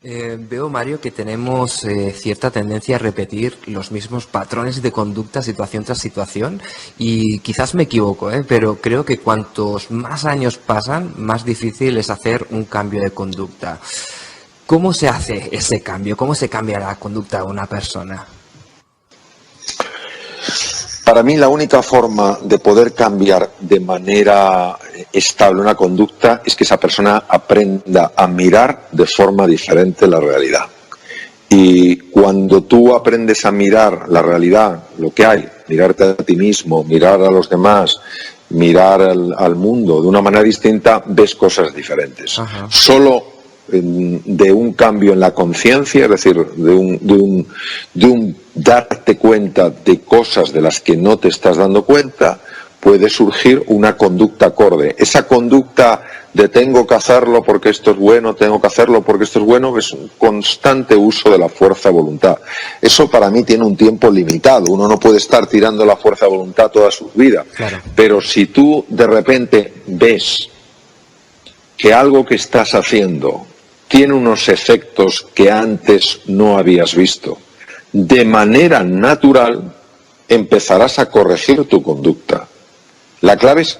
Veo, Mario, que tenemos cierta tendencia a repetir los mismos patrones de conducta situación tras situación y quizás me equivoco, pero creo que cuantos más años pasan, más difícil es hacer un cambio de conducta. ¿Cómo se hace ese cambio? ¿Cómo se cambia la conducta de una persona? Para mí la única forma de poder cambiar de manera estable una conducta es que esa persona aprenda a mirar de forma diferente la realidad. Y cuando tú aprendes a mirar la realidad, lo que hay, mirarte a ti mismo, mirar a los demás, mirar al mundo de una manera distinta, ves cosas diferentes. Ajá. Solo de un cambio en la conciencia, es decir, de un darte cuenta de cosas de las que no te estás dando cuenta, puede surgir una conducta acorde. Esa conducta de tengo que hacerlo porque esto es bueno, tengo que hacerlo porque esto es bueno, es un constante uso de la fuerza de voluntad. Eso para mí tiene un tiempo limitado. Uno no puede estar tirando la fuerza de voluntad toda su vida. Claro. Pero si tú de repente ves que algo que estás haciendo tiene unos efectos que antes no habías visto, de manera natural empezarás a corregir tu conducta. La clave es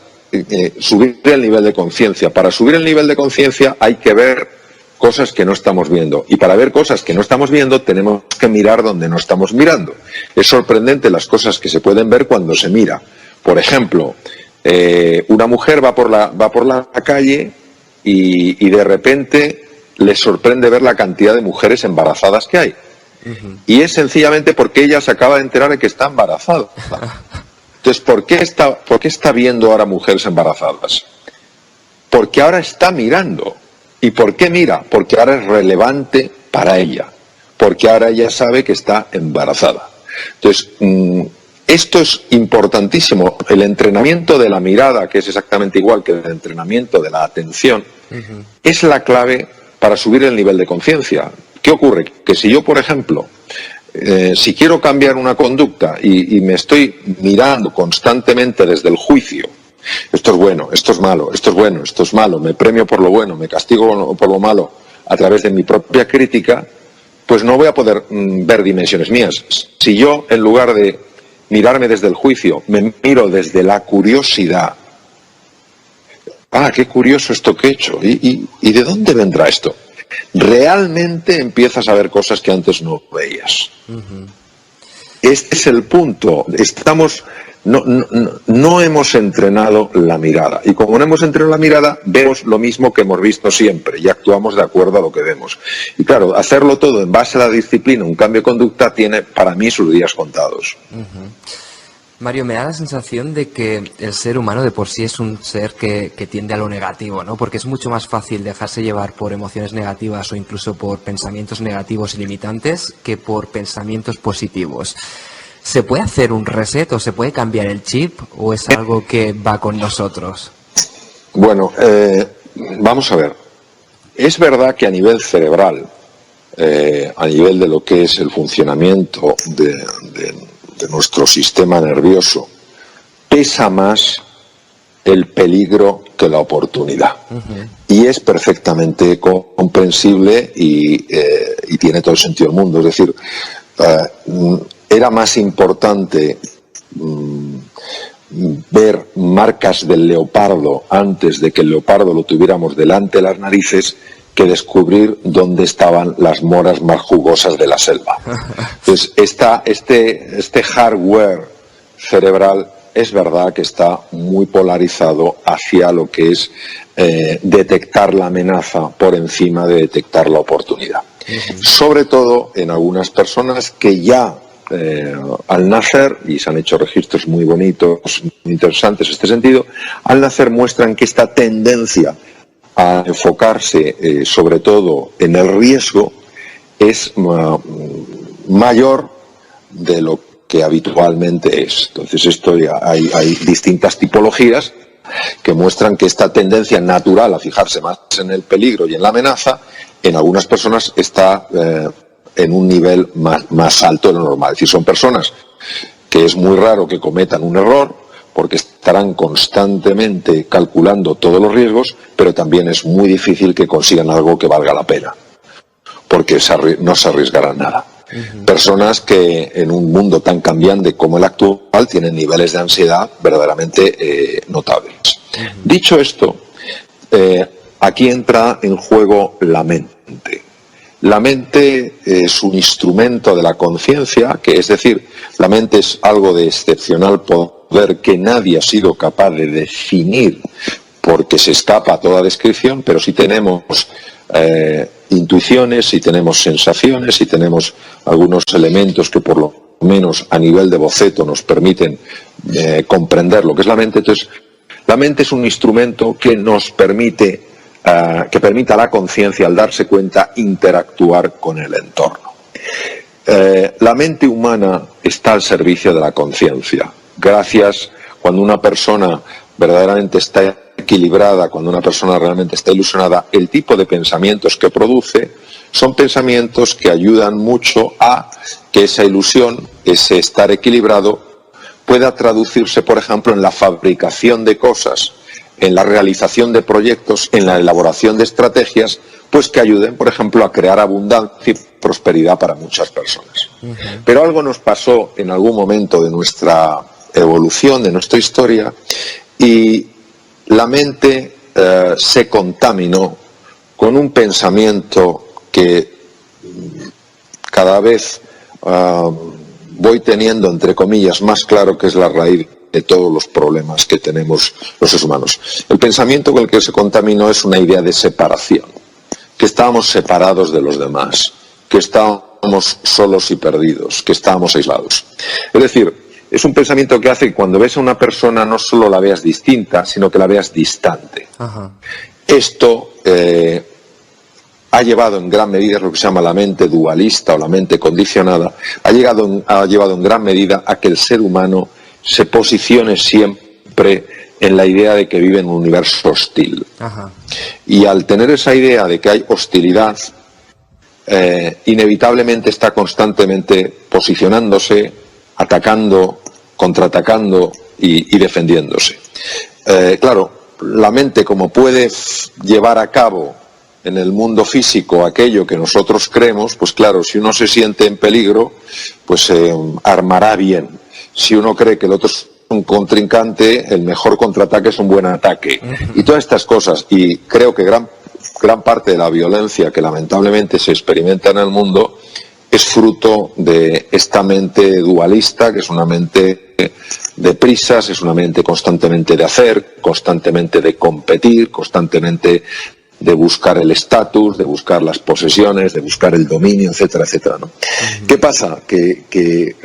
subir el nivel de conciencia. Para subir el nivel de conciencia hay que ver cosas que no estamos viendo. Y para ver cosas que no estamos viendo tenemos que mirar donde no estamos mirando. Es sorprendente las cosas que se pueden ver cuando se mira. Por ejemplo, una mujer va por la calle y de repente le sorprende ver la cantidad de mujeres embarazadas que hay. Uh-huh. Y es sencillamente porque ella se acaba de enterar de que está embarazada. Entonces, ¿por qué está viendo ahora mujeres embarazadas? Porque ahora está mirando. ¿Y por qué mira? Porque ahora es relevante para ella. Porque ahora ella sabe que está embarazada. Entonces, esto es importantísimo. El entrenamiento de la mirada, que es exactamente igual que el entrenamiento de la atención, uh-huh, es la clave para subir el nivel de conciencia. ¿Qué ocurre? Que si yo, por ejemplo, si quiero cambiar una conducta y me estoy mirando constantemente desde el juicio, esto es bueno, esto es malo, esto es bueno, esto es malo, me premio por lo bueno, me castigo por lo malo a través de mi propia crítica, pues no voy a poder ver dimensiones mías. Si yo, en lugar de mirarme desde el juicio, me miro desde la curiosidad, qué curioso esto que he hecho, ¿y de dónde vendrá esto? Realmente empiezas a ver cosas que antes no veías. Uh-huh. Este es el punto. No hemos entrenado la mirada. Y como no hemos entrenado la mirada, vemos lo mismo que hemos visto siempre y actuamos de acuerdo a lo que vemos. Y claro, hacerlo todo en base a la disciplina, un cambio de conducta, tiene para mí sus días contados. Uh-huh. Mario, me da la sensación de que el ser humano de por sí es un ser que tiende a lo negativo, ¿no? Porque es mucho más fácil dejarse llevar por emociones negativas o incluso por pensamientos negativos y limitantes que por pensamientos positivos. ¿Se puede hacer un reset o se puede cambiar el chip o es algo que va con nosotros? Bueno, vamos a ver. Es verdad que a nivel cerebral, a nivel de lo que es el funcionamiento de nuestro sistema nervioso, pesa más el peligro que la oportunidad. Uh-huh. Y es perfectamente comprensible y tiene todo el sentido del mundo. Es decir, era más importante ver marcas del leopardo antes de que el leopardo lo tuviéramos delante de las narices que descubrir dónde estaban las moras más jugosas de la selva. Entonces, este hardware cerebral es verdad que está muy polarizado hacia lo que es detectar la amenaza por encima de detectar la oportunidad. Uh-huh. Sobre todo en algunas personas que ya al nacer, y se han hecho registros muy bonitos, muy interesantes en este sentido, al nacer muestran que esta tendencia a enfocarse sobre todo en el riesgo es mayor de lo que habitualmente es. Entonces hay distintas tipologías que muestran que esta tendencia natural a fijarse más en el peligro y en la amenaza en algunas personas está en un nivel más alto de lo normal. Es decir, son personas que es muy raro que cometan un error porque estarán constantemente calculando todos los riesgos, pero también es muy difícil que consigan algo que valga la pena. porque no se arriesgarán nada. Personas que en un mundo tan cambiante como el actual tienen niveles de ansiedad verdaderamente notables. Dicho esto, aquí entra en juego la mente. La mente es un instrumento de la conciencia, que es decir, la mente es algo de excepcional poder que nadie ha sido capaz de definir porque se escapa a toda descripción, pero sí tenemos intuiciones, sí tenemos sensaciones, sí tenemos algunos elementos que por lo menos a nivel de boceto nos permiten comprender lo que es la mente. Entonces, la mente es un instrumento que nos permite que permita a la conciencia, al darse cuenta, interactuar con el entorno. La mente humana está al servicio de la conciencia. Gracias, cuando una persona verdaderamente está equilibrada, cuando una persona realmente está ilusionada, el tipo de pensamientos que produce son pensamientos que ayudan mucho a que esa ilusión, ese estar equilibrado, pueda traducirse, por ejemplo, en la fabricación de cosas, en la realización de proyectos, en la elaboración de estrategias, pues que ayuden, por ejemplo, a crear abundancia y prosperidad para muchas personas. Pero algo nos pasó en algún momento de nuestra evolución, de nuestra historia, y la mente se contaminó con un pensamiento que cada vez voy teniendo, entre comillas, más claro que es la raíz de todos los problemas que tenemos los seres humanos. El pensamiento con el que se contaminó es una idea de separación, que estábamos separados de los demás, que estábamos solos y perdidos, que estábamos aislados. Es decir, es un pensamiento que hace que cuando ves a una persona no solo la veas distinta, sino que la veas distante. Esto ha llevado en gran medida, es lo que se llama la mente dualista o la mente condicionada, ha llevado en gran medida a que el ser humano se posicione siempre en la idea de que vive en un universo hostil. Y al tener esa idea de que hay hostilidad, inevitablemente está constantemente posicionándose, atacando, contraatacando y defendiéndose. Claro, la mente, como puede llevar a cabo en el mundo físico aquello que nosotros creemos, pues claro, si uno se siente en peligro, pues se armará bien. Si uno cree que el otro es un contrincante, el mejor contraataque es un buen ataque. Y todas estas cosas. Y creo que gran parte de la violencia que lamentablemente se experimenta en el mundo es fruto de esta mente dualista, que es una mente de prisas, es una mente constantemente de hacer, constantemente de competir, constantemente de buscar el estatus, de buscar las posesiones, de buscar el dominio, etcétera, etcétera, ¿no? ¿Qué pasa? Que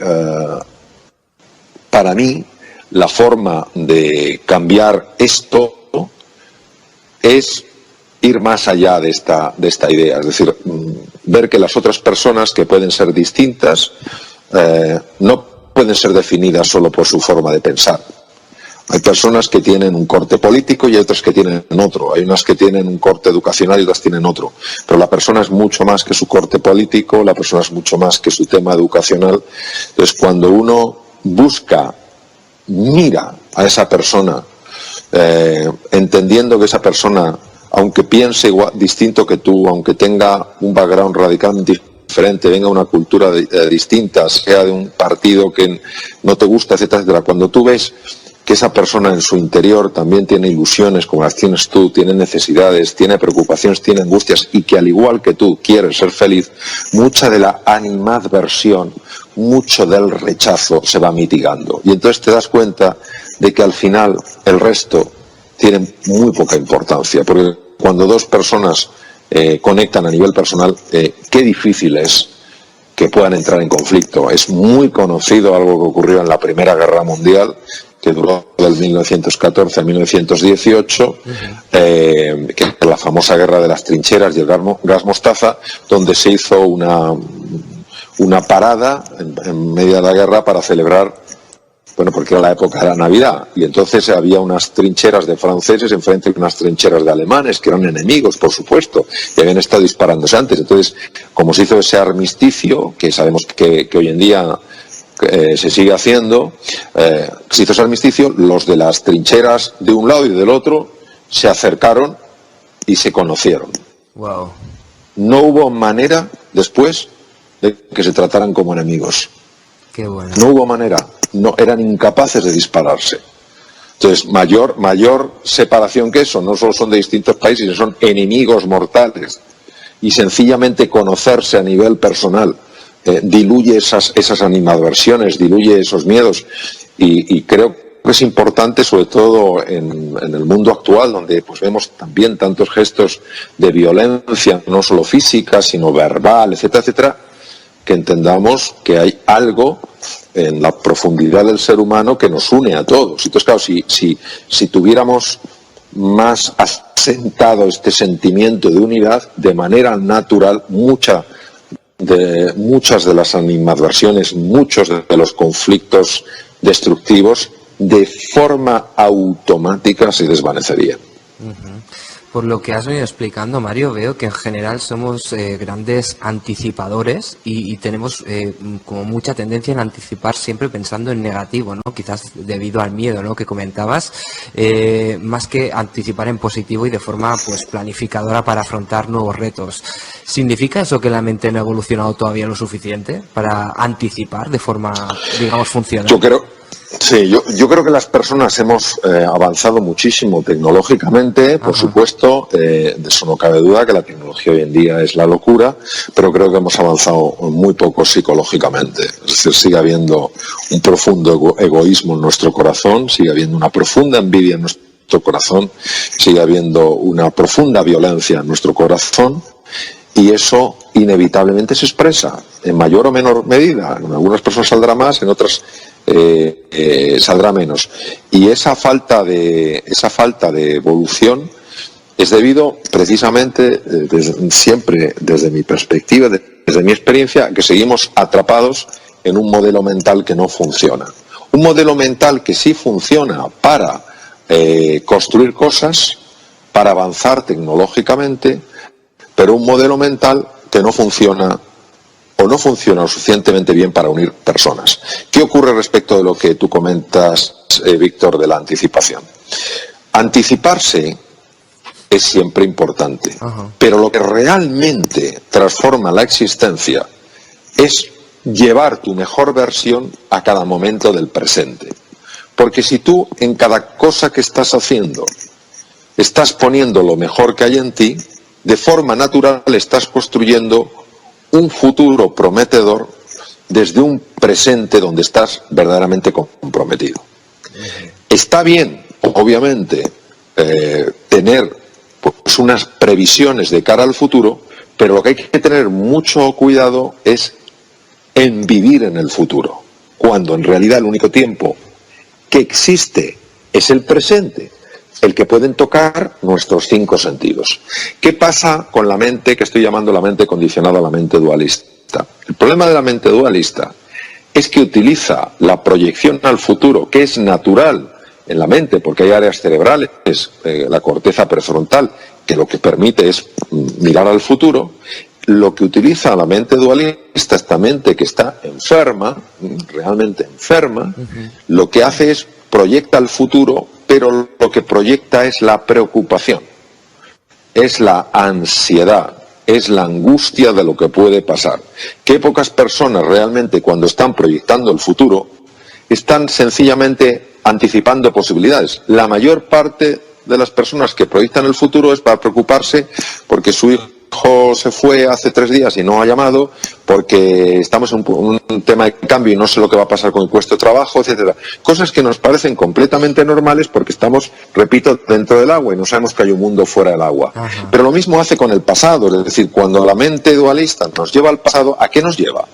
para mí, la forma de cambiar esto es ir más allá de esta idea. Es decir, ver que las otras personas, que pueden ser distintas, no pueden ser definidas solo por su forma de pensar. Hay personas que tienen un corte político y hay otras que tienen otro. Hay unas que tienen un corte educacional y otras tienen otro. Pero la persona es mucho más que su corte político, la persona es mucho más que su tema educacional. Entonces, cuando uno mira a esa persona, entendiendo que esa persona, aunque piense distinto que tú, aunque tenga un background radicalmente diferente, venga de una cultura distinta, sea de un partido que no te gusta, etcétera, etcétera, cuando tú ves que esa persona en su interior también tiene ilusiones como las tienes tú, tiene necesidades, tiene preocupaciones, tiene angustias, y que al igual que tú quiere ser feliz, mucha de la animadversión, mucho del rechazo se va mitigando. Y entonces te das cuenta de que al final el resto tiene muy poca importancia, porque cuando dos personas conectan a nivel personal, qué difícil es que puedan entrar en conflicto. Es muy conocido algo que ocurrió en la Primera Guerra Mundial, que duró del 1914 a 1918, que es la famosa guerra de las trincheras y el gas mostaza, donde se hizo una parada en medio de la guerra para celebrar, bueno, porque era la época de la Navidad, y entonces había unas trincheras de franceses enfrente de unas trincheras de alemanes, que eran enemigos, por supuesto, y habían estado disparándose antes. Entonces, como se hizo ese armisticio, que sabemos que hoy en día se sigue haciendo, se hizo ese armisticio, los de las trincheras de un lado y del otro se acercaron y se conocieron. Wow. no hubo manera después de que se trataran como enemigos. Qué bueno. No hubo manera, no, eran incapaces de dispararse. Entonces, mayor separación que eso, no solo son de distintos países, sino son enemigos mortales. Y sencillamente conocerse a nivel personal diluye esas animadversiones, diluye esos miedos. Y creo que es importante, sobre todo en el mundo actual, donde pues vemos también tantos gestos de violencia, no solo física, sino verbal, etcétera, etcétera, que entendamos que hay algo en la profundidad del ser humano que nos une a todos. Entonces, claro, si tuviéramos más asentado este sentimiento de unidad, de manera natural, muchas de las animadversiones, muchos de los conflictos destructivos, de forma automática se desvanecerían. Por lo que has venido explicando, Mario, veo que en general somos grandes anticipadores y tenemos como mucha tendencia en anticipar siempre pensando en negativo, ¿no? Quizás debido al miedo, ¿no?, que comentabas, más que anticipar en positivo y de forma pues planificadora para afrontar nuevos retos. ¿Significa eso que la mente no ha evolucionado todavía lo suficiente para anticipar de forma, digamos, funcional? Yo creo que las personas hemos avanzado muchísimo tecnológicamente, por supuesto, de eso no cabe duda, que la tecnología hoy en día es la locura, pero creo que hemos avanzado muy poco psicológicamente. Es decir, sigue habiendo un profundo egoísmo en nuestro corazón, sigue habiendo una profunda envidia en nuestro corazón, sigue habiendo una profunda violencia en nuestro corazón, y eso inevitablemente se expresa en mayor o menor medida. En algunas personas saldrá más, en otras saldrá menos. Y esa falta de evolución es debido precisamente siempre desde mi perspectiva, desde mi experiencia, que seguimos atrapados en un modelo mental que no funciona. Un modelo mental que sí funciona para construir cosas, para avanzar tecnológicamente, pero un modelo mental que no funciona o no funciona lo suficientemente bien para unir personas. ¿Qué ocurre respecto de lo que tú comentas, Víctor, de la anticipación? Anticiparse es siempre importante, pero lo que realmente transforma la existencia es llevar tu mejor versión a cada momento del presente. Porque si tú en cada cosa que estás haciendo estás poniendo lo mejor que hay en ti, de forma natural estás construyendo un futuro prometedor desde un presente donde estás verdaderamente comprometido. Está bien, obviamente, tener pues unas previsiones de cara al futuro, pero lo que hay que tener mucho cuidado es en vivir en el futuro, cuando en realidad el único tiempo que existe es el presente, el que pueden tocar nuestros 5 sentidos. ¿Qué pasa con la mente que estoy llamando la mente condicionada, la mente dualista? El problema de la mente dualista es que utiliza la proyección al futuro, que es natural en la mente, porque hay áreas cerebrales, la corteza prefrontal, que lo que permite es mirar al futuro. Lo que utiliza la mente dualista, esta mente que está enferma, realmente enferma, lo que hace es proyecta al futuro, pero lo que proyecta es la preocupación, es la ansiedad, es la angustia de lo que puede pasar. Qué pocas personas realmente cuando están proyectando el futuro están sencillamente anticipando posibilidades. La mayor parte de las personas que proyectan el futuro es para preocuparse porque su hijo se fue hace 3 días y no ha llamado, porque estamos en un tema de cambio y no sé lo que va a pasar con el puesto de trabajo, etcétera. Cosas que nos parecen completamente normales porque estamos, repito, dentro del agua y no sabemos que hay un mundo fuera del agua. Pero lo mismo hace con el pasado, es decir, cuando la mente dualista nos lleva al pasado, ¿a qué nos lleva?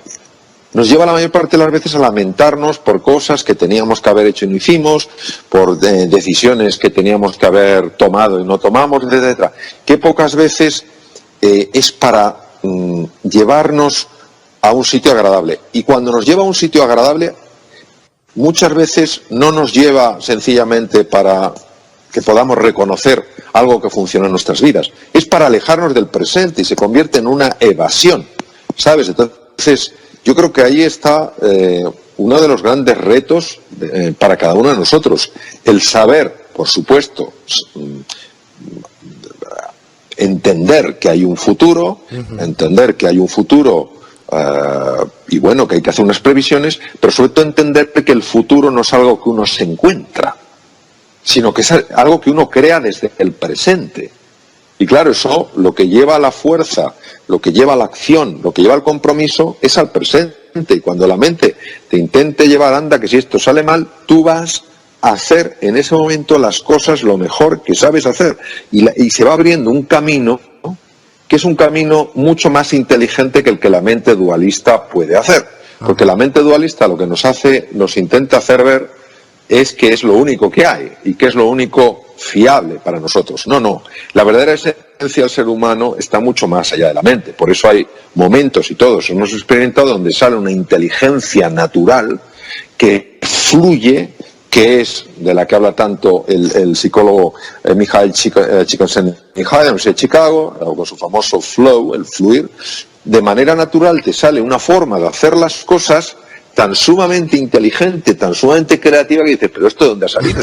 Nos lleva la mayor parte de las veces a lamentarnos por cosas que teníamos que haber hecho y no hicimos, por decisiones que teníamos que haber tomado y no tomamos, etcétera. Que pocas veces es para llevarnos a un sitio agradable. Y cuando nos lleva a un sitio agradable, muchas veces no nos lleva sencillamente para que podamos reconocer algo que funciona en nuestras vidas. Es para alejarnos del presente y se convierte en una evasión, ¿sabes? Entonces, yo creo que ahí está uno de los grandes retos para cada uno de nosotros. El saber, por supuesto, entender que hay un futuro, y bueno, que hay que hacer unas previsiones, pero sobre todo entender que el futuro no es algo que uno se encuentra, sino que es algo que uno crea desde el presente. Y claro, eso lo que lleva a la fuerza, lo que lleva a la acción, lo que lleva al compromiso es al presente. Y cuando la mente te intente llevar, anda, que si esto sale mal, tú vas a hacer en ese momento las cosas lo mejor que sabes hacer. Y se va abriendo un camino, ¿no?, que es un camino mucho más inteligente que el que la mente dualista puede hacer. Porque la mente dualista lo que nos intenta hacer ver es que es lo único que hay y que es lo único fiable para nosotros. No. La verdadera esencia del ser humano está mucho más allá de la mente. Por eso hay momentos, y todos hemos experimentado, donde sale una inteligencia natural que fluye, que es de la que habla tanto el psicólogo Mihaly Csikszentmihalyi de Chicago, con su famoso flow, el fluir. De manera natural te sale una forma de hacer las cosas tan sumamente inteligente, tan sumamente creativa, que dices, pero ¿esto de dónde ha salido?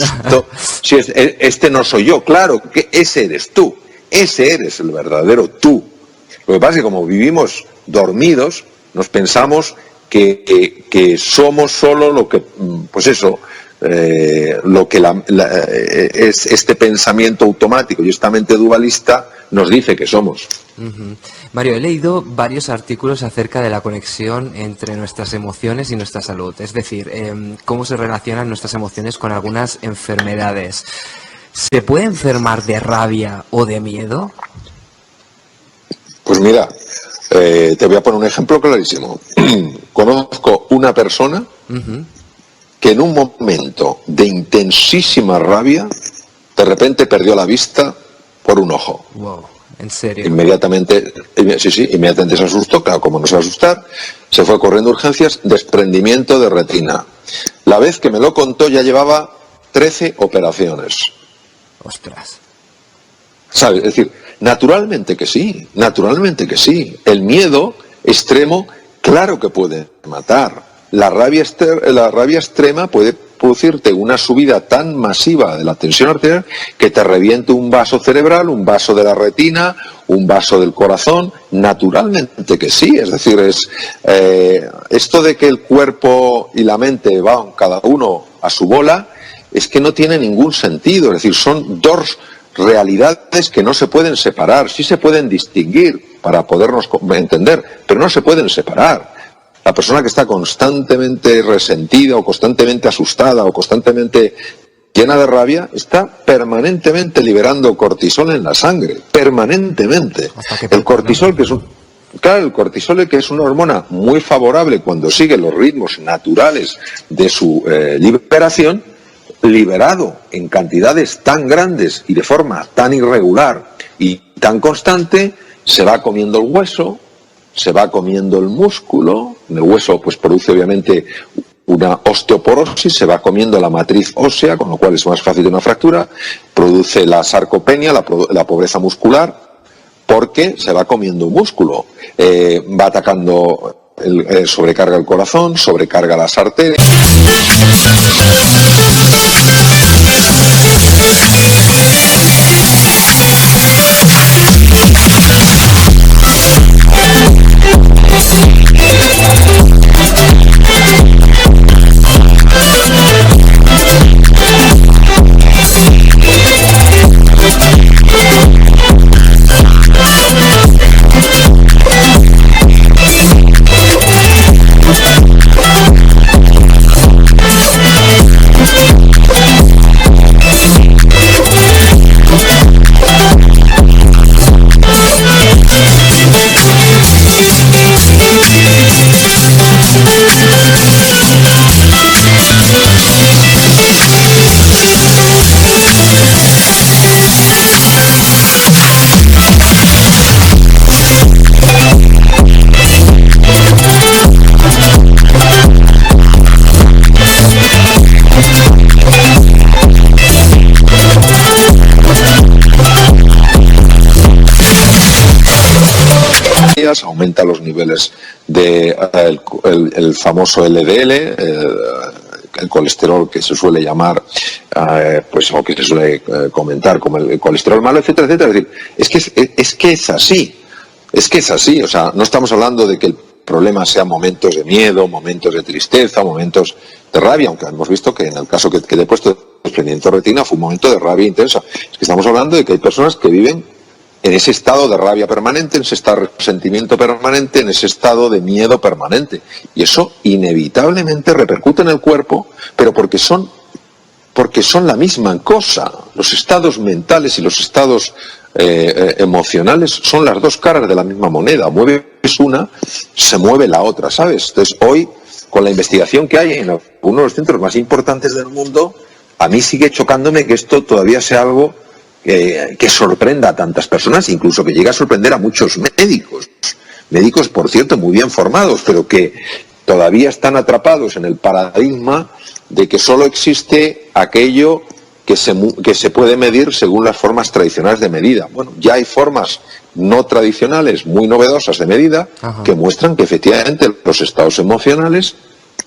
Si este no soy yo. Claro, que ese eres tú, ese eres el verdadero tú. Lo que pasa es que como vivimos dormidos, nos pensamos que somos solo lo que, pues eso, lo que es este pensamiento automático y esta mente dualista nos dice que somos. Mario, he leído varios artículos acerca de la conexión entre nuestras emociones y nuestra salud, es decir, cómo se relacionan nuestras emociones con algunas enfermedades. ¿Se puede enfermar de rabia o de miedo? Pues mira, te voy a poner un ejemplo clarísimo. Conozco una persona que en un momento de intensísima rabia, de repente perdió la vista por un ojo. Wow, ¿en serio? Inmediatamente se asustó, claro, como no se va a asustar, se fue corriendo a urgencias, desprendimiento de retina. La vez que me lo contó ya llevaba 13 operaciones. Ostras. ¿Sabes? Es decir, naturalmente que sí. El miedo extremo, claro que puede matar. La rabia extrema puede producirte una subida tan masiva de la tensión arterial que te reviente un vaso cerebral, un vaso de la retina, un vaso del corazón. Naturalmente que sí. Es decir, esto de que el cuerpo y la mente van cada uno a su bola, es que no tiene ningún sentido. Es decir, son dos realidades que no se pueden separar. Sí se pueden distinguir para podernos entender, pero no se pueden separar. La persona que está constantemente resentida o constantemente asustada o constantemente llena de rabia está permanentemente liberando cortisol en la sangre, permanentemente. El cortisol, que es una hormona muy favorable cuando sigue los ritmos naturales de su liberación, liberado en cantidades tan grandes y de forma tan irregular y tan constante, se va comiendo el hueso, se va comiendo el músculo. En el hueso pues produce obviamente una osteoporosis, se va comiendo la matriz ósea, con lo cual es más fácil de una fractura, produce la sarcopenia, la pobreza muscular, porque se va comiendo un músculo, va atacando, sobrecarga el corazón, sobrecarga las arterias. los niveles de el famoso LDL, el colesterol que se suele llamar, pues, o que se suele comentar como el colesterol malo, etcétera, etcétera. Es decir, es que es así. Es que es así. O sea, no estamos hablando de que el problema sean momentos de miedo, momentos de tristeza, momentos de rabia, aunque hemos visto que en el caso que te he puesto de desprendimiento de retina fue un momento de rabia intensa. Es que estamos hablando de que hay personas que viven en ese estado de rabia permanente, en ese estado de resentimiento permanente, en ese estado de miedo permanente. Y eso inevitablemente repercute en el cuerpo, pero porque son la misma cosa. Los estados mentales y los estados emocionales son las dos caras de la misma moneda. Mueves una, se mueve la otra, ¿sabes? Entonces, hoy, con la investigación que hay en uno de los centros más importantes del mundo, a mí sigue chocándome que esto todavía sea algo que sorprenda a tantas personas, incluso que llegue a sorprender a muchos médicos, por cierto, muy bien formados, pero que todavía están atrapados en el paradigma de que solo existe aquello que se puede medir según las formas tradicionales de medida. Bueno, ya hay formas no tradicionales, muy novedosas de medida, que muestran que efectivamente los estados emocionales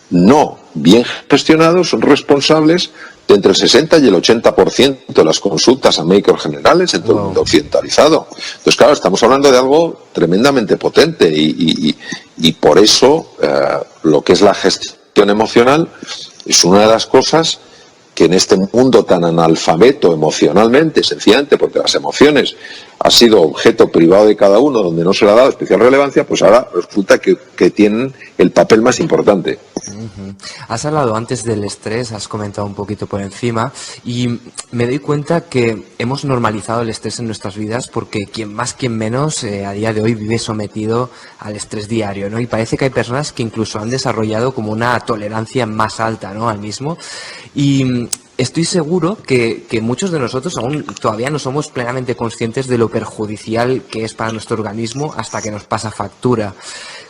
no bien gestionados son responsables de entre el 60 y el 80% de las consultas a médicos generales en todo el mundo occidentalizado. Entonces, claro, estamos hablando de algo tremendamente potente y por eso lo que es la gestión emocional es una de las cosas que en este mundo tan analfabeto emocionalmente, sencillamente porque las emociones ha sido objeto privado de cada uno, donde no se le ha dado especial relevancia, pues ahora resulta que tienen el papel más importante. Has hablado antes del estrés, has comentado un poquito por encima, y me doy cuenta que hemos normalizado el estrés en nuestras vidas porque quien más, quien menos, a día de hoy vive sometido al estrés diario, ¿no? Y parece que hay personas que incluso han desarrollado como una tolerancia más alta, ¿no?, al mismo. Y estoy seguro que muchos de nosotros aún todavía no somos plenamente conscientes de lo perjudicial que es para nuestro organismo hasta que nos pasa factura.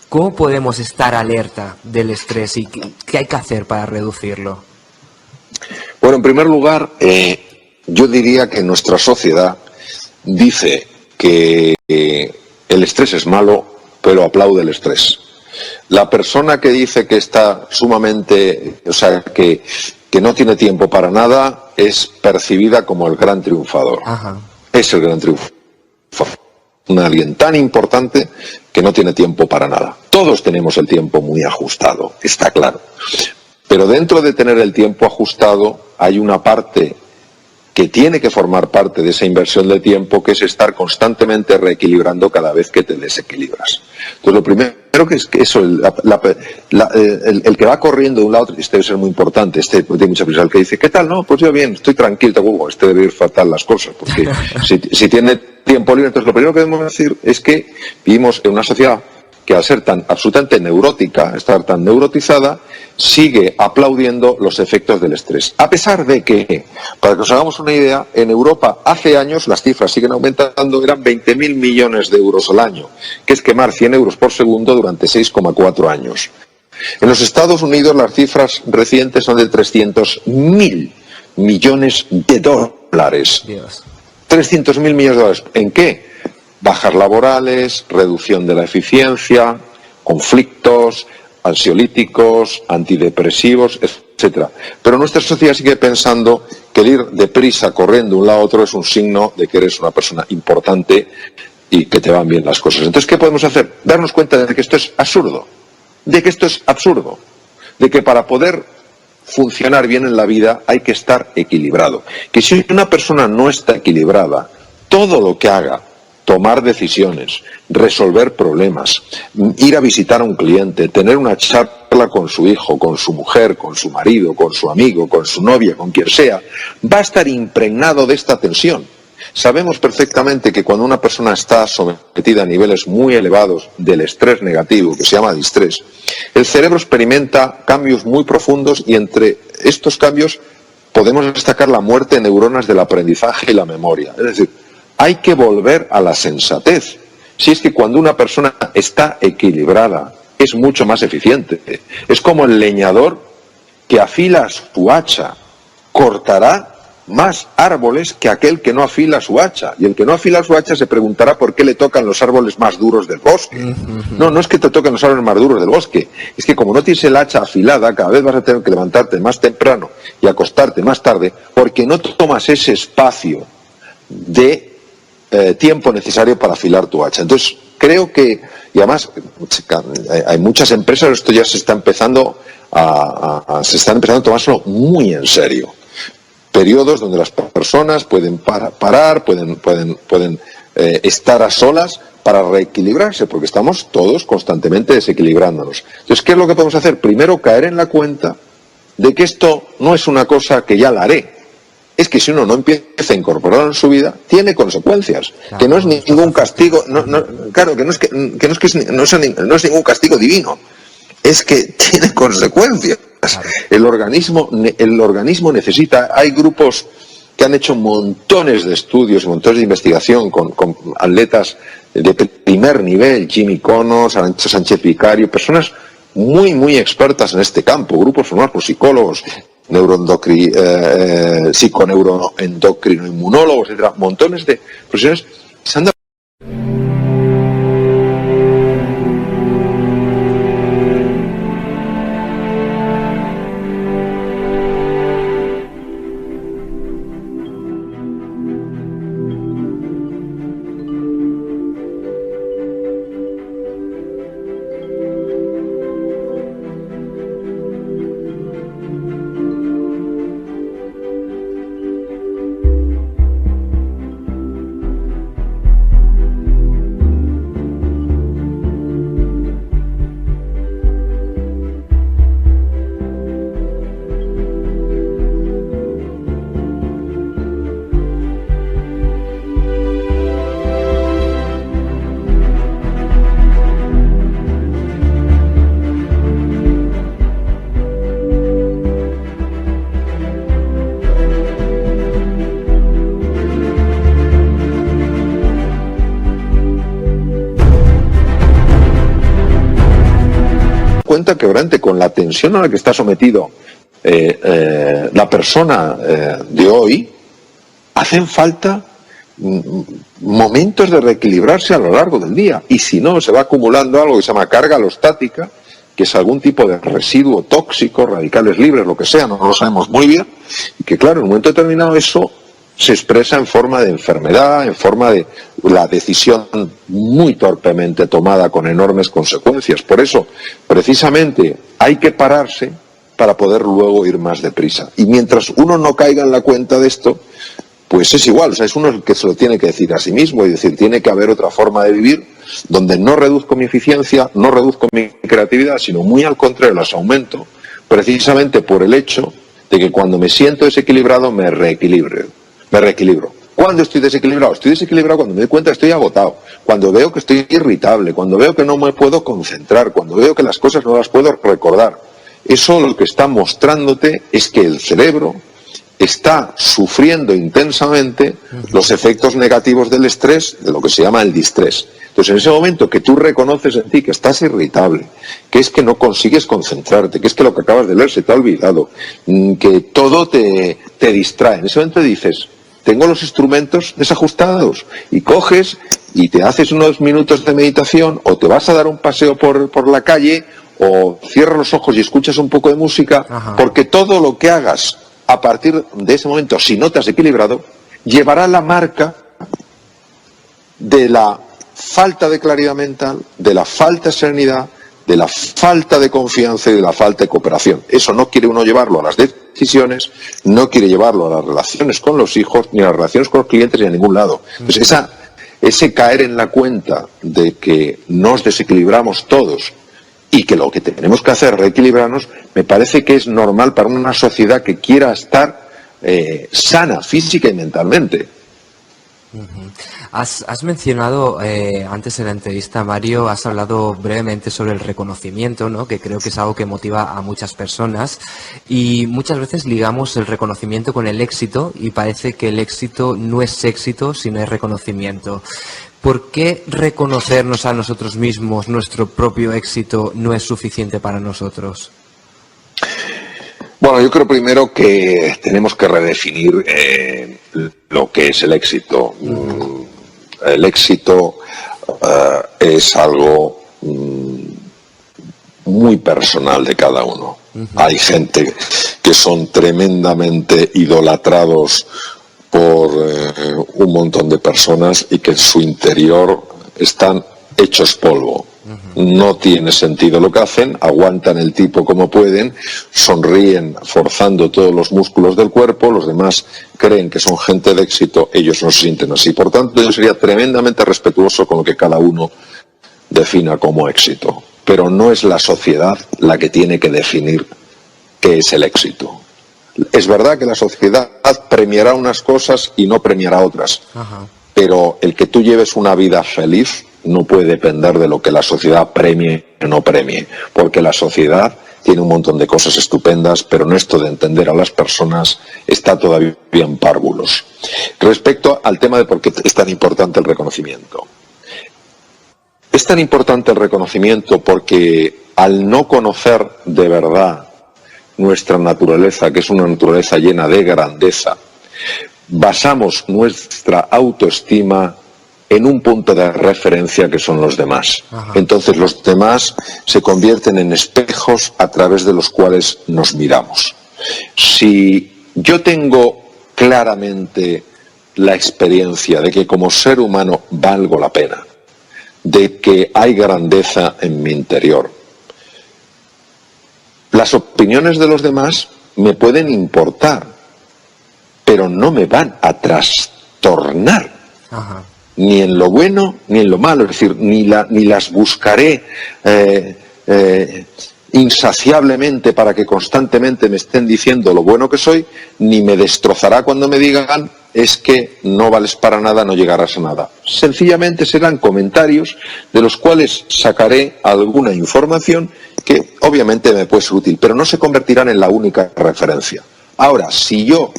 ¿Cómo podemos estar alerta del estrés y qué hay que hacer para reducirlo? Bueno, en primer lugar, yo diría que nuestra sociedad dice que el estrés es malo, pero aplaude el estrés. La persona que dice que está sumamente, o sea, que no tiene tiempo para nada, es percibida como el gran triunfador. Es el gran triunfador. Alguien tan importante que no tiene tiempo para nada. Todos tenemos el tiempo muy ajustado, está claro. Pero dentro de tener el tiempo ajustado hay una parte que tiene que formar parte de esa inversión de tiempo, que es estar constantemente reequilibrando cada vez que te desequilibras. Entonces, lo primero que es que eso, el que va corriendo de un lado, este debe ser muy importante, tiene mucha prisa, el que dice, ¿qué tal? No, pues yo bien, estoy tranquilo, debe ir fatal las cosas, porque si tiene tiempo libre, entonces lo primero que debemos decir es que vivimos en una sociedad que al ser tan absolutamente neurótica, estar tan neurotizada, sigue aplaudiendo los efectos del estrés. A pesar de que, para que os hagamos una idea, en Europa hace años, las cifras siguen aumentando, eran 20.000 millones de euros al año, que es quemar 100 euros por segundo durante 6,4 años. En los Estados Unidos las cifras recientes son de 300.000 millones de dólares. Dios. 300.000 millones de dólares. ¿En qué? Bajas laborales, reducción de la eficiencia, conflictos, ansiolíticos, antidepresivos, etcétera. Pero nuestra sociedad sigue pensando que el ir deprisa corriendo de un lado a otro es un signo de que eres una persona importante y que te van bien las cosas. Entonces, ¿qué podemos hacer? Darnos cuenta de que esto es absurdo, de que para poder funcionar bien en la vida hay que estar equilibrado. Que si una persona no está equilibrada, todo lo que haga, tomar decisiones, resolver problemas, ir a visitar a un cliente, tener una charla con su hijo, con su mujer, con su marido, con su amigo, con su novia, con quien sea, va a estar impregnado de esta tensión. Sabemos perfectamente que cuando una persona está sometida a niveles muy elevados del estrés negativo, que se llama distrés, el cerebro experimenta cambios muy profundos y entre estos cambios podemos destacar la muerte de neuronas del aprendizaje y la memoria. Es decir, hay que volver a la sensatez. Si es que cuando una persona está equilibrada, es mucho más eficiente. Es como el leñador que afila su hacha, cortará más árboles que aquel que no afila su hacha. Y el que no afila su hacha se preguntará por qué le tocan los árboles más duros del bosque. No, no es que te toquen los árboles más duros del bosque. Es que como no tienes el hacha afilada, cada vez vas a tener que levantarte más temprano y acostarte más tarde, porque no tomas ese espacio de tiempo necesario para afilar tu hacha. Entonces, creo que, y además hay muchas empresas, esto ya se está empezando se están empezando a tomárselo muy en serio. Periodos donde las personas pueden parar, pueden estar a solas para reequilibrarse, porque estamos todos constantemente desequilibrándonos. Entonces, ¿qué es lo que podemos hacer? Primero, caer en la cuenta de que esto no es una cosa que ya la haré. Es que si uno no empieza a incorporarlo en su vida, tiene consecuencias. Claro, que no es ningún castigo, claro, que no es ningún castigo divino. Es que tiene consecuencias. Claro. El organismo necesita. Hay grupos que han hecho montones de estudios, montones de investigación con atletas de primer nivel, Jimmy Connors, Arancha Sánchez Vicario, personas muy, muy expertas en este campo, grupos formados por psicólogos, psiconeuroendocrino inmunólogos, etcétera, montones de profesionales se han dado. Cuenta quebrante con la tensión a la que está sometido la persona de hoy, hacen falta momentos de reequilibrarse a lo largo del día, y si no, se va acumulando algo que se llama carga alostática, que es algún tipo de residuo tóxico, radicales libres, lo que sea, no lo sabemos muy bien, y que claro, en un momento determinado eso se expresa en forma de enfermedad, en forma de la decisión muy torpemente tomada con enormes consecuencias. Por eso, precisamente, hay que pararse para poder luego ir más deprisa. Y mientras uno no caiga en la cuenta de esto, pues es igual, o sea, es uno el que se lo tiene que decir a sí mismo y decir, tiene que haber otra forma de vivir donde no reduzco mi eficiencia, no reduzco mi creatividad, sino muy al contrario, las aumento, precisamente por el hecho de que cuando me siento desequilibrado me reequilibro. ¿Cuándo estoy desequilibrado? Estoy desequilibrado cuando me doy cuenta que estoy agotado, cuando veo que estoy irritable, cuando veo que no me puedo concentrar, cuando veo que las cosas no las puedo recordar. Eso lo que está mostrándote es que el cerebro está sufriendo intensamente los efectos negativos del estrés, de lo que se llama el distrés. Entonces, en ese momento que tú reconoces en ti que estás irritable, que es que no consigues concentrarte, que es que lo que acabas de leer se te ha olvidado, que todo te distrae, en ese momento dices, tengo los instrumentos desajustados, y coges y te haces unos minutos de meditación, o te vas a dar un paseo por la calle, o cierras los ojos y escuchas un poco de música. Ajá. Porque todo lo que hagas a partir de ese momento, si no te has equilibrado, llevará la marca de la falta de claridad mental, de la falta de serenidad, de la falta de confianza y de la falta de cooperación. Eso no quiere uno llevarlo a las decisiones, no quiere llevarlo a las relaciones con los hijos, ni a las relaciones con los clientes, ni a ningún lado. Entonces, ese caer en la cuenta de que nos desequilibramos todos y que lo que tenemos que hacer es reequilibrarnos, me parece que es normal para una sociedad que quiera estar sana física y mentalmente. Has mencionado antes en la entrevista, Mario, has hablado brevemente sobre el reconocimiento, ¿no? Que creo que es algo que motiva a muchas personas, y muchas veces ligamos el reconocimiento con el éxito y parece que el éxito no es éxito si no hay reconocimiento. ¿Por qué reconocernos a nosotros mismos, nuestro propio éxito, no es suficiente para nosotros? Bueno, yo creo primero que tenemos que redefinir lo que es el éxito. El éxito es algo muy personal de cada uno. Hay gente que son tremendamente idolatrados por un montón de personas y que en su interior están hechos polvo. No tiene sentido lo que hacen, aguantan el tipo como pueden, sonríen forzando todos los músculos del cuerpo, los demás creen que son gente de éxito, ellos no se sienten así. Por tanto, yo sería tremendamente respetuoso con lo que cada uno defina como éxito. Pero no es la sociedad la que tiene que definir qué es el éxito. Es verdad que la sociedad premiará unas cosas y no premiará otras. Pero el que tú lleves una vida feliz no puede depender de lo que la sociedad premie o no premie, porque la sociedad tiene un montón de cosas estupendas, pero en esto de entender a las personas está todavía en párvulos. Respecto al tema de por qué es tan importante el reconocimiento. Es tan importante el reconocimiento porque al no conocer de verdad nuestra naturaleza, que es una naturaleza llena de grandeza, basamos nuestra autoestima en un punto de referencia que son los demás. Entonces los demás se convierten en espejos a través de los cuales nos miramos. Si yo tengo claramente la experiencia de que como ser humano valgo la pena, de que hay grandeza en mi interior, las opiniones de los demás me pueden importar, pero no me van a trastornar. Ni en lo bueno ni en lo malo, es decir, ni las buscaré insaciablemente para que constantemente me estén diciendo lo bueno que soy, ni me destrozará cuando me digan es que no vales para nada, no llegarás a nada. Sencillamente serán comentarios de los cuales sacaré alguna información que obviamente me puede ser útil, pero no se convertirán en la única referencia. Ahora, si yo,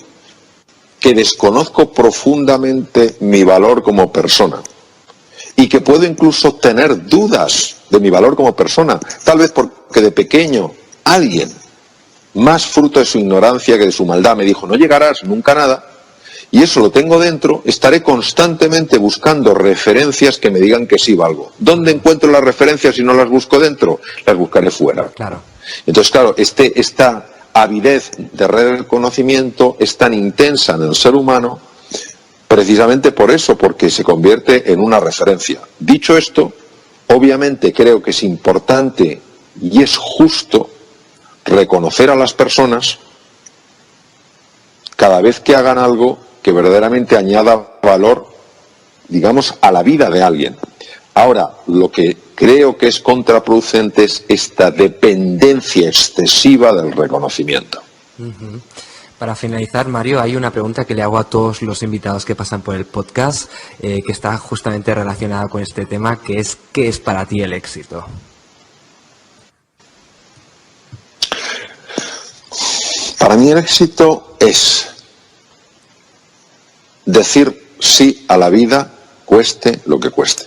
que desconozco profundamente mi valor como persona y que puedo incluso tener dudas de mi valor como persona, tal vez porque de pequeño alguien, más fruto de su ignorancia que de su maldad, me dijo no llegarás nunca a nada, y eso lo tengo dentro, estaré constantemente buscando referencias que me digan que sí valgo. ¿Dónde encuentro las referencias si no las busco dentro? Las buscaré fuera. Claro. Entonces, claro, esta avidez de reconocimiento es tan intensa en el ser humano precisamente por eso, porque se convierte en una referencia. Dicho esto, obviamente creo que es importante y es justo reconocer a las personas cada vez que hagan algo que verdaderamente añada valor, digamos, a la vida de alguien. Ahora, lo que creo que es contraproducente es esta dependencia excesiva del reconocimiento. Para finalizar, Mario, hay una pregunta que le hago a todos los invitados que pasan por el podcast, que está justamente relacionada con este tema, que es ¿qué es para ti el éxito? Para mí el éxito es decir sí a la vida, cueste lo que cueste.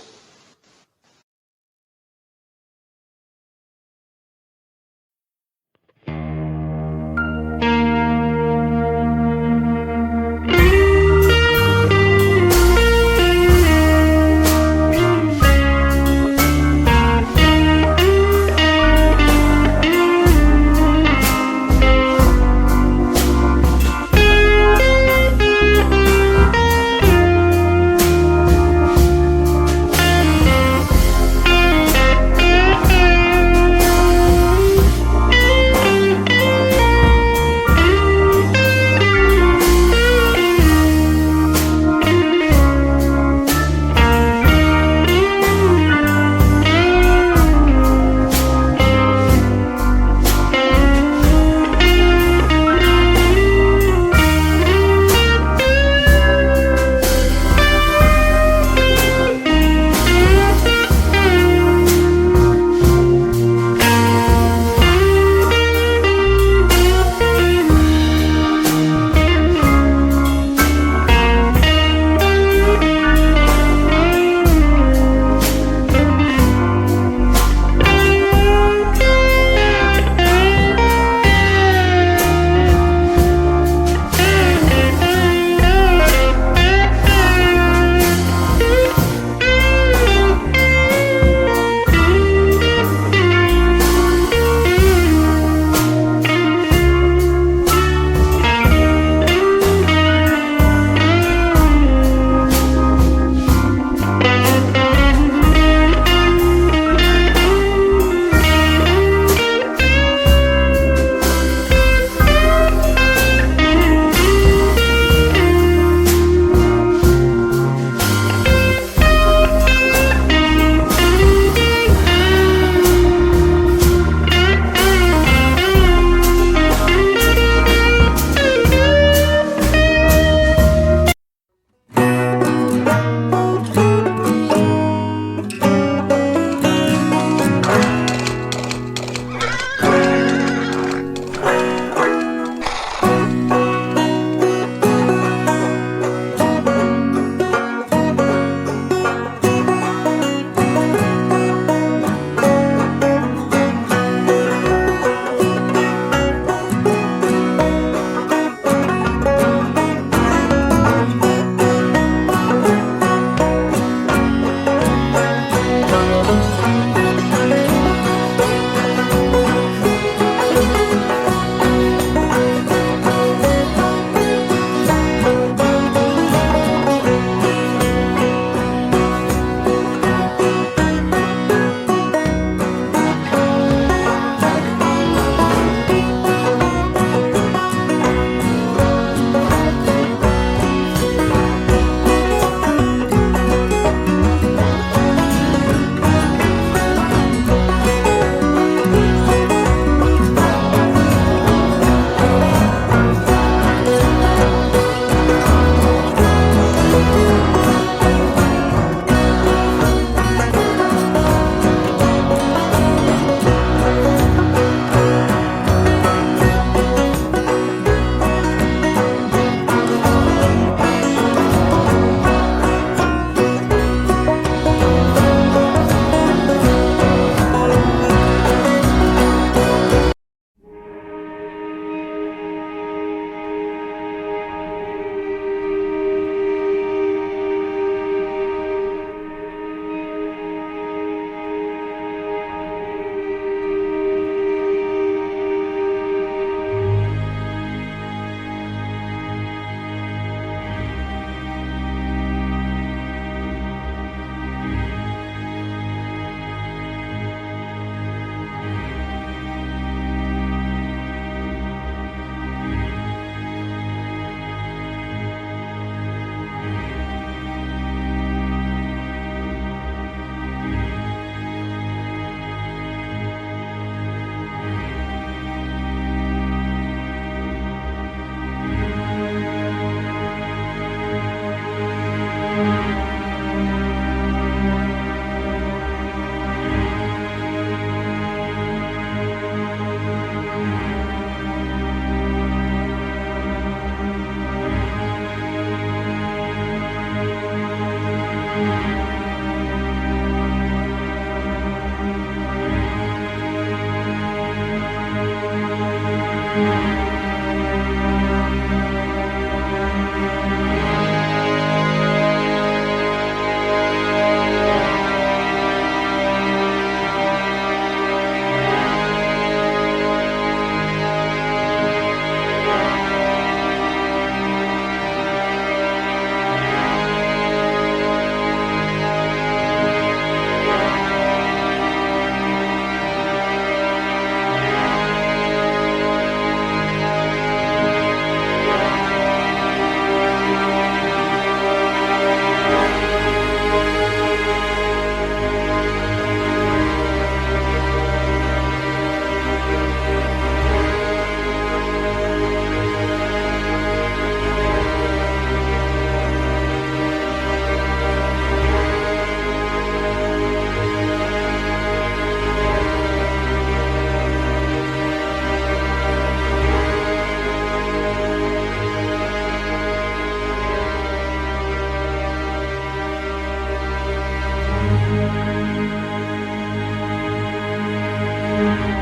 Adiós.